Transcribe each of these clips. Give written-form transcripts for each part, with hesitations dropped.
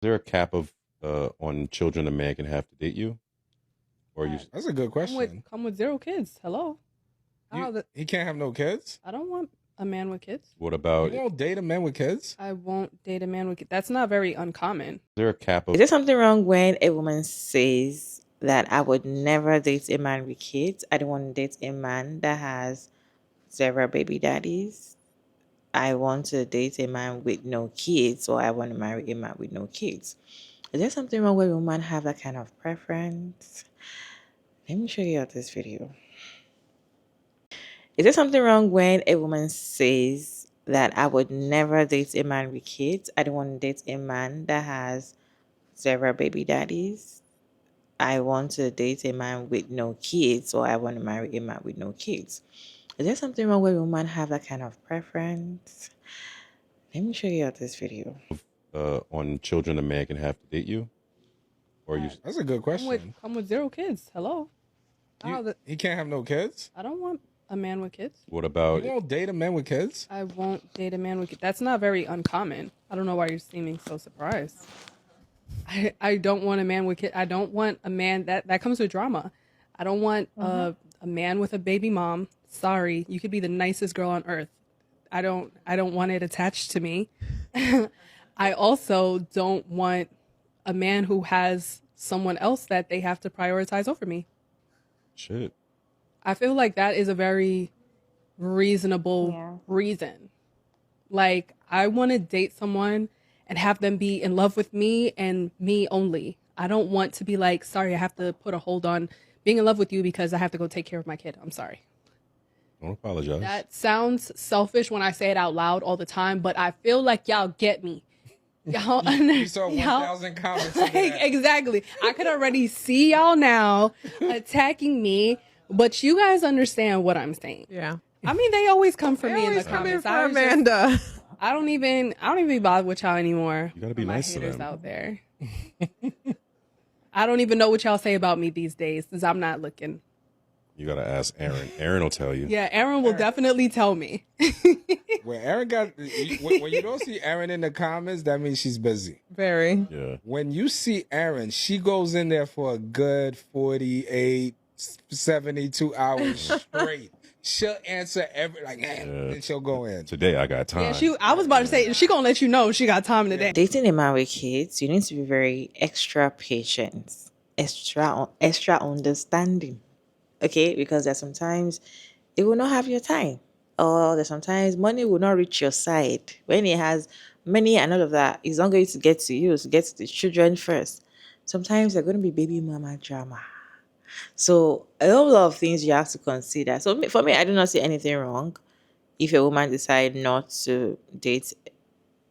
there a cap of on children a man can have to date you? Or you That's a good question. Come with 0 kids. Hello. He can't have no kids? I don't want a man with kids. what about You won't date a man with kids? I won't date a man with kids. That's not very uncommon. there a cap of Is there something wrong when a woman says that I would never date a man with kids? I don't want to date a man that has 0 baby daddies. I want to date a man with no kids, or I want to marry a man with no kids. Is there something wrong when a woman have that kind of preference? Let me show you out this video. Is there something wrong when a woman says that I would never date a man with kids? I don't want to date a man that has 0 baby daddies. I want to date a man with no kids, or I want to marry a man with no kids. Is there something wrong when a woman have that kind of preference? Let me show you out this video. on children a man can have to date you? Or you That's a good question. Come with 0 kids. Hello. He can't have no kids? I don't want a man with kids. what about You won't date a man with kids? I won't date a man with kids. That's not very uncommon. I don't know why you're seeming so surprised. I don't want a man with kids. I don't want a man that comes with drama. I don't want a man with a baby mom. Sorry, you could be the nicest girl on earth. I don't want it attached to me. I also don't want a man who has someone else that they have to prioritize over me. shit? I feel like that is a very reasonable reason. Like, I want to date someone and have them be in love with me and me only. I don't want to be like, sorry, I have to put a hold on being in love with you because I have to go take care of my kid. I'm sorry. Don't apologize. That sounds selfish when I say it out loud all the time, but I feel like y'all get me. Y'all You saw 1,000 comments. like, exactly. I could already see y'all now attacking me, but you guys understand what I'm saying. Yeah. I mean, they always come for me in the comments. For Amanda. I don't even bother with y'all anymore. You gotta be My nice to haters them. out there. I don't even know what y'all say about me these days because I'm not looking. You gotta ask Aaron. Aaron will tell you. Yeah, Aaron will definitely tell me. When when you don't see Aaron in the comments, that means she's busy. Very. Yeah. When you see Aaron, she goes in there for a good 48, 72 hours straight. She'll answer and she'll go in. Today I got time. Yeah, I was about to say she gonna let you know she got time today. Dating a man with kids, you need to be very extra patient, extra understanding. Okay, because there's sometimes it will not have your time, or there's sometimes money will not reach your side. When he has money and all of that, it's not going to get to you, to get to the children first. Sometimes there's going to be baby mama drama. So a lot of things you have to consider. So for me, I do not see anything wrong if a woman decides not to date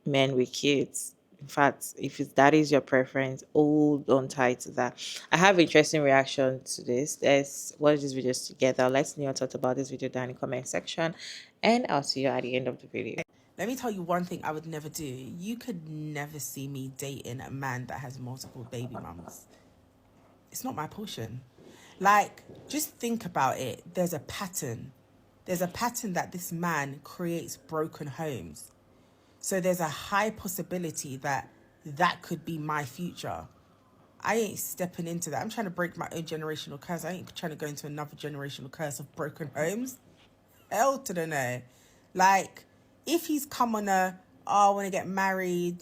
men with kids. In fact, if that is your preference, hold on tight to that. I have interesting reaction to this. Let's watch these videos together. Let's know your thoughts about this video down in the comment section. And I'll see you at the end of the video. Let me tell you one thing I would never do. You could never see me dating a man that has multiple baby mums. It's not my portion. Like, just think about it. There's a pattern. There's a pattern that this man creates broken homes. So there's a high possibility that that could be my future. I ain't stepping into that. I'm trying to break my own generational curse. I ain't trying to go into another generational curse of broken homes. Hell to the no. Like, if he's come on I want to get married,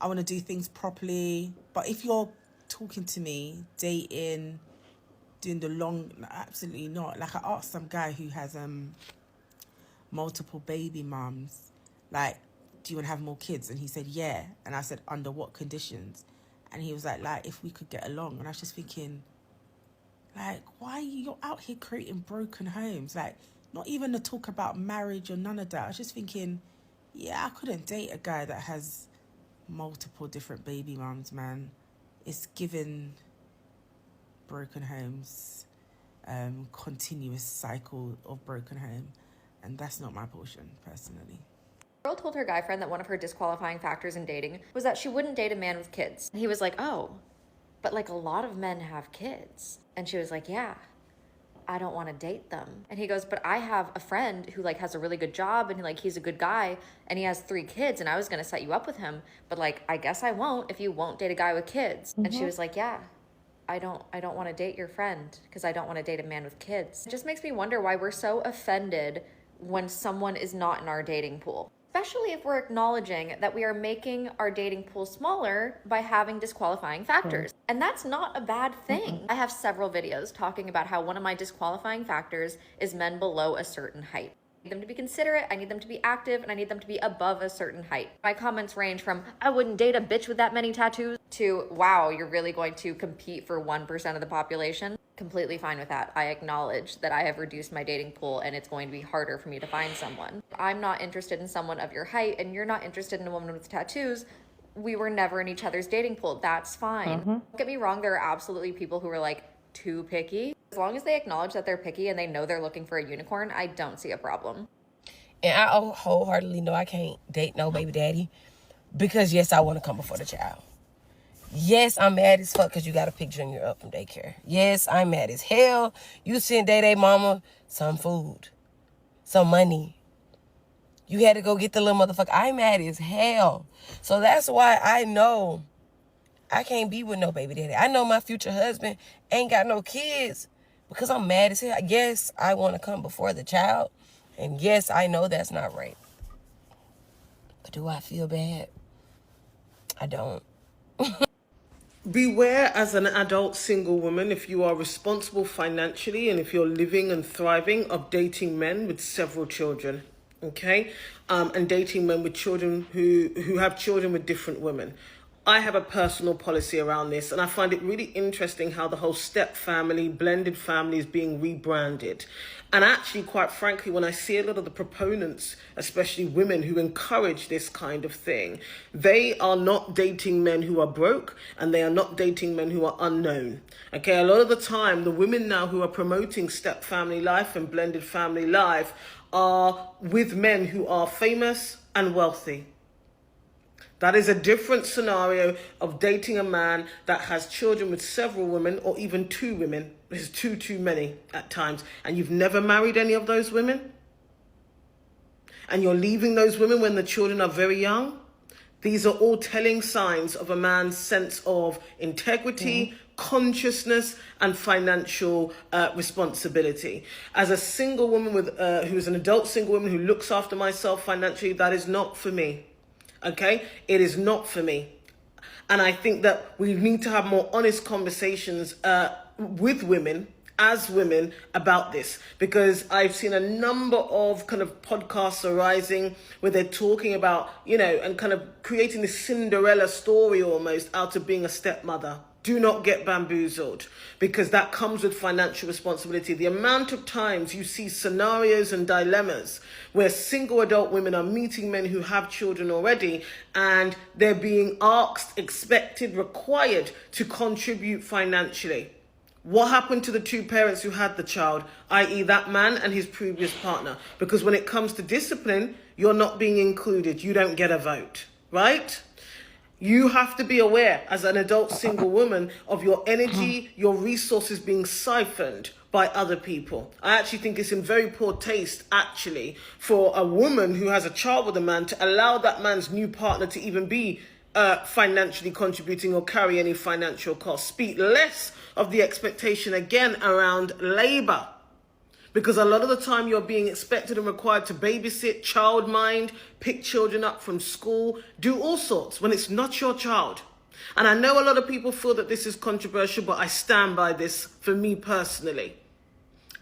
I want to do things properly. But if you're talking to me, dating, doing the long, absolutely not. Like, I asked some guy who has multiple baby mums, like, do you want to have more kids? And he said, yeah. And I said, under what conditions? And he was like, if we could get along. And I was just thinking, like, why are you out here creating broken homes? Like, not even to talk about marriage or none of that. I was just thinking, yeah, I couldn't date a guy that has multiple different baby mums, man. It's given broken homes, continuous cycle of broken home. And that's not my portion, personally. Girl told her guy friend that one of her disqualifying factors in dating was that she wouldn't date a man with kids. And he was like, oh, but like a lot of men have kids. And she was like, yeah, I don't want to date them. And he goes, but I have a friend who like has a really good job and like he's a good guy and he has 3 kids and I was going to set you up with him, but like I guess I won't if you won't date a guy with kids. And she was like, yeah, I don't want to date your friend because I don't want to date a man with kids. It just makes me wonder why we're so offended when someone is not in our dating pool. Especially if we're acknowledging that we are making our dating pool smaller by having disqualifying factors. And that's not a bad thing. I have several videos talking about how one of my disqualifying factors is men below a certain height. I need them to be considerate, I need them to be active, and I need them to be above a certain height. My comments range from, I wouldn't date a bitch with that many tattoos, to, wow, you're really going to compete for 1% of the population. Completely fine with that. I acknowledge that I have reduced my dating pool and it's going to be harder for me to find someone. I'm not interested in someone of your height and you're not interested in a woman with tattoos. We were never in each other's dating pool. That's fine. Don't get me wrong, there are absolutely people who are like too picky. As long as they acknowledge that they're picky and they know they're looking for a unicorn, I don't see a problem. And I wholeheartedly know I can't date no baby daddy because yes, I want to come before the child. Yes, I'm mad as fuck because you got to pick Junior up from daycare. Yes, I'm mad as hell. You sent Day mama some food, some money. You had to go get the little motherfucker. I'm mad as hell. So that's why I know I can't be with no baby daddy. I know my future husband ain't got no kids because I'm mad as hell. Yes, I want to come before the child. And yes, I know that's not right. But do I feel bad? I don't. Beware as an adult single woman, if you are responsible financially and if you're living and thriving, of dating men with several children, okay? And dating men with children who have children with different women. I have a personal policy around this, and I find it really interesting how the whole step family, blended family is being rebranded. And actually, quite frankly, when I see a lot of the proponents, especially women who encourage this kind of thing, they are not dating men who are broke and they are not dating men who are unknown. Okay, a lot of the time, the women now who are promoting step family life and blended family life are with men who are famous and wealthy. That is a different scenario of dating a man that has children with several women or even 2 women. There's too many at times. And you've never married any of those women? And you're leaving those women when the children are very young? These are all telling signs of a man's sense of integrity, consciousness, and financial responsibility. As a single woman who is an adult single woman who looks after myself financially, that is not for me. Okay, it is not for me. And I think that we need to have more honest conversations with women, as women, about this. Because I've seen a number of kind of podcasts arising where they're talking about, you know, and kind of creating this Cinderella story almost out of being a stepmother. Do not get bamboozled, because that comes with financial responsibility. The amount of times you see scenarios and dilemmas where single adult women are meeting men who have children already and they're being asked, expected, required to contribute financially. What happened to the 2 parents who had the child, i.e. that man and his previous partner? Because when it comes to discipline, you're not being included. You don't get a vote, right? You have to be aware as an adult single woman of your energy, your resources being siphoned by other people. I actually think it's in very poor taste, actually, for a woman who has a child with a man to allow that man's new partner to even be financially contributing or carry any financial costs. Speak less of the expectation, again, around labor. Because a lot of the time you're being expected and required to babysit, childmind, pick children up from school, do all sorts when it's not your child. And I know a lot of people feel that this is controversial, but I stand by this for me personally.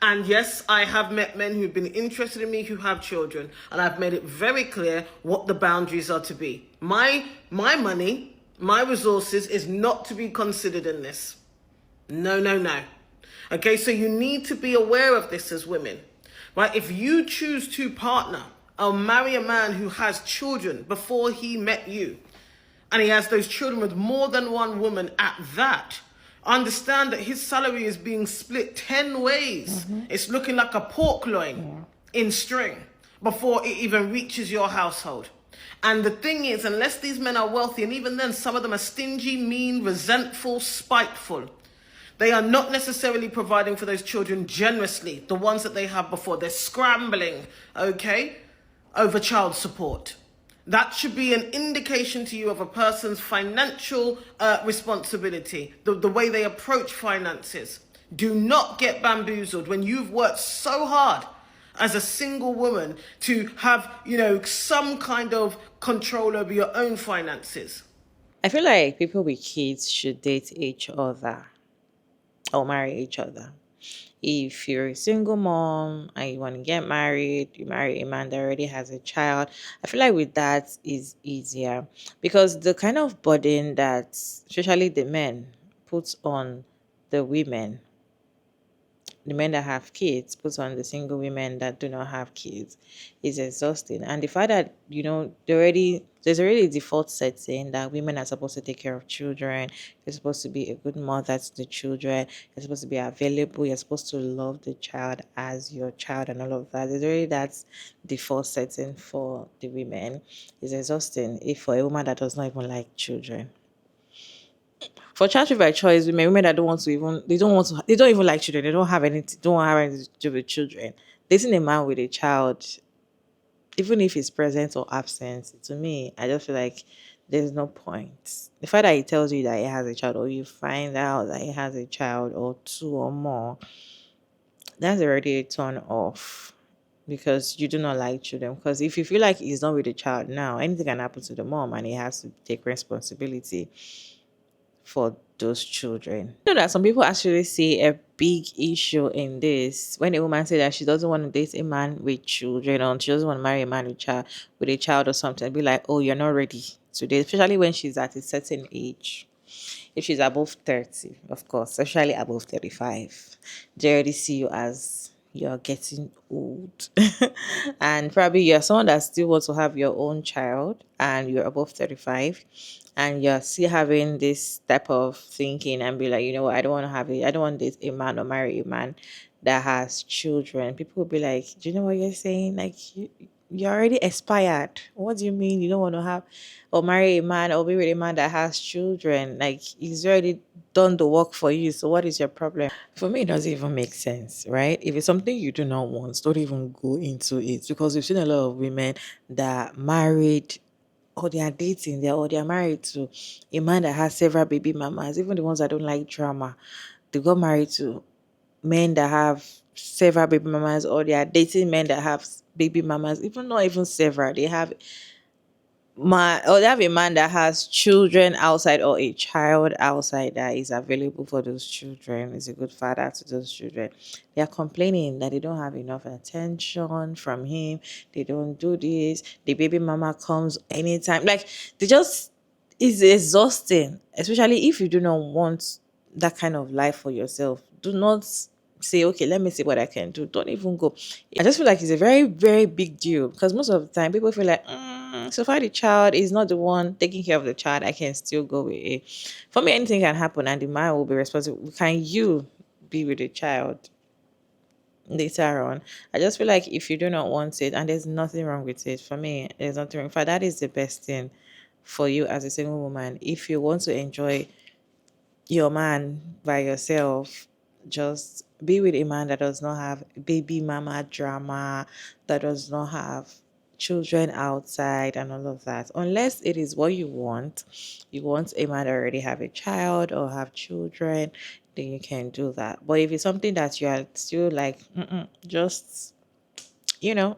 And yes, I have met men who've been interested in me who have children, and I've made it very clear what the boundaries are to be. My money, my resources is not to be considered in this. No. Okay, so you need to be aware of this as women, right? If you choose to partner or marry a man who has children before he met you, and he has those children with more than one woman at that, understand that his salary is being split 10 ways. It's looking like a pork loin in string before it even reaches your household. And the thing is, unless these men are wealthy, and even then some of them are stingy, mean, resentful, spiteful, They are not necessarily providing for those children generously, the ones that they have before. They're scrambling, okay, over child support. That should be an indication to you of a person's financial responsibility, the way they approach finances. Do not get bamboozled when you've worked so hard as a single woman to have, some kind of control over your own finances. I feel like people with kids should date each other or marry each other. If you're a single mom and you want to get married, you marry a man that already has a child. I feel like with that is easier because the kind of burden that especially the men puts on the women, the men that have kids puts on the single women that do not have kids is exhausting. And the fact that there's already a default setting that women are supposed to take care of children, you're supposed to be a good mother to the children, you're supposed to be available, you're supposed to love the child as your child and all of that. There's already that default setting for the women. It's exhausting if for a woman that does not even like children. For child by choice, women that don't want to even they don't even like children, they don't have anything to do with children. Dating a man with a child, even if he's present or absent, to me, I just feel like there's no point. The fact that he tells you that he has a child, or you find out that he has a child or two or more, that's already a turn off because you do not like children. Because if you feel like he's not with the child now, anything can happen to the mom and he has to take responsibility for those children. You know that some people actually see a big issue in this when a woman says that she doesn't want to date a man with children or she doesn't want to marry a man with a child or something. Be like, oh, you're not ready to date, especially when she's at a certain age. If she's above 30, of course, especially above 35, they already see you as you're getting old. And probably you're someone that still wants to have your own child and you're above 35 and you're still having this type of thinking and be like, you know what, I don't want to date a man or marry a man that has children. People will be like, do you know what you're saying? Like, you're already expired. What do you mean you don't want to have or marry a man or be with a man that has children? Like, he's already done the work for you. So what is your problem? For me, it doesn't even make sense, right? If it's something you do not want, don't even go into it because we've seen a lot of women that married or they are dating there or they are married to a man that has several baby mamas, even the ones that don't like drama. They got married to men that have several baby mamas or they are dating men that have baby mamas, even not even several. They have they have a man that has children outside or a child outside that is available for those children, is a good father to those children. They are complaining that they don't have enough attention from him. They don't do this. The baby mama comes anytime. Like they just it's exhausting, especially if you do not want that kind of life for yourself. Do not say, okay, let me see what I can do. Don't even go. I just feel like it's a very, very big deal because most of the time people feel like, so far the child is not the one taking care of the child, I can still go with it. For me, anything can happen and the man will be responsible. Can you be with the child later on? I just feel like if you do not want it, and there's nothing wrong with it, for me, there's nothing wrong. In fact, that is the best thing for you as a single woman. If you want to enjoy your man by yourself, just be with a man that does not have baby mama drama, that does not have children outside and all of that. Unless it is what you want a man that already have a child or have children, then you can do that. But if it's something that you are still like, just you know,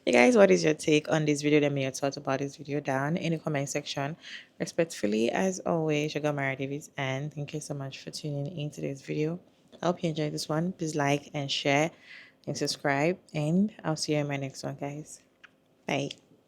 you guys, what is your take on this video? Let me know your thoughts about this video down in the comment section. Respectfully, as always, Sugar Mara Davis, and thank you so much for tuning into this video. I hope you enjoyed this one. Please like and share and subscribe, and I'll see you in my next one, guys. Bye.